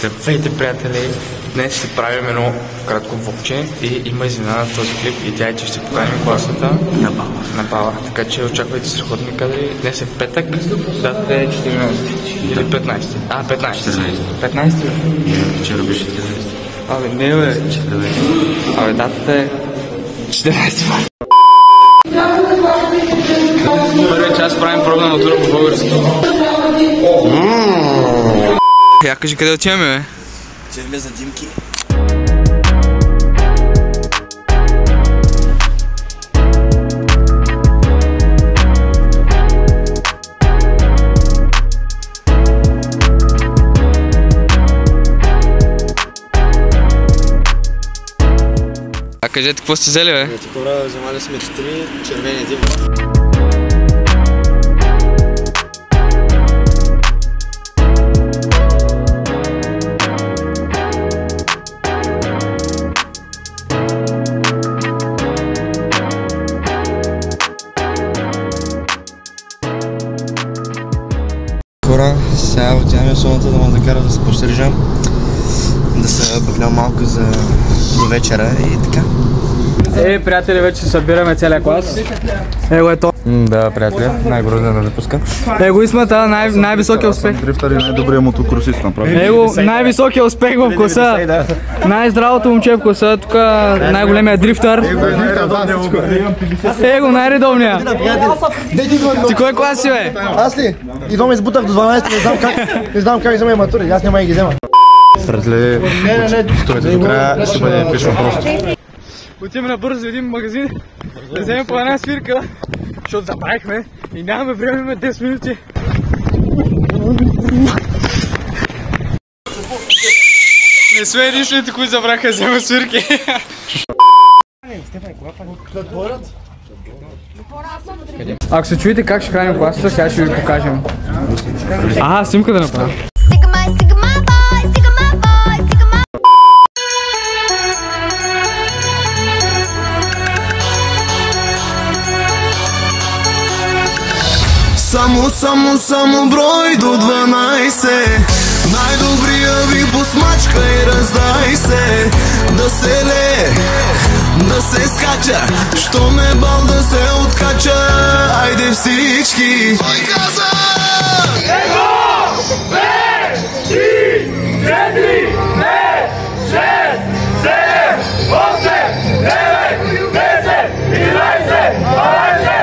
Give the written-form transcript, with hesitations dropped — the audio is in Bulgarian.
Здравейте, приятели! Днес ще правим едно кратко влогче и има изненада в този клип и тя е, че ще поканим класата на бала. Така че очаквайте страхотни кадри. Днес е петък, датата е 14 или 15. 15. 15? Вчера беше 14. Абе, не бе. Абе, датата е 14 марта. Първият час правим пробна натура по български. Я кажи къде отиваме, бе? Отиваме за Димки. А кажете, какво сте взели, бе? Хора, вземали сме 4 червени Димки. Хора, сега отиваме в солната да ме закара да се пострижа, да се бъгнем малко до вечера и така. Приятели, вече събираме целия клас. Его е то. Да, приятели, най-грозния да запуска. Его Исмата, най-високия успех. Дрифтър и най-добрият мотокросист направи. Его, най-високия успех в класа. Най-здравото момче в класа, тук най-големия дрифтър. Его, най-редовния. Ти кой клас си, бе? Аз ли? Идвам и избутах до 12, не знам как взема и матури, аз няма и ги взема. Приятели, стойте до края, ще бъде епично просто. Отиваме набързо в един магазин, да вземем по една свирка, защото забравихме и нямаме време, имаме 10 минути. Не сме единствените, които забраха да вземат свирки. Ако се чуете как ще храним класата, сега ще ви покажем. Снимка да направя. Само брой до 12. Най-добрия ви посмачка и раздай се. Да се лее, да се скача, що ме бал да се откача. Айде всички. Едно, 2, 3, 4, 5, 6, 7, 8, 9, 10, 11, 12.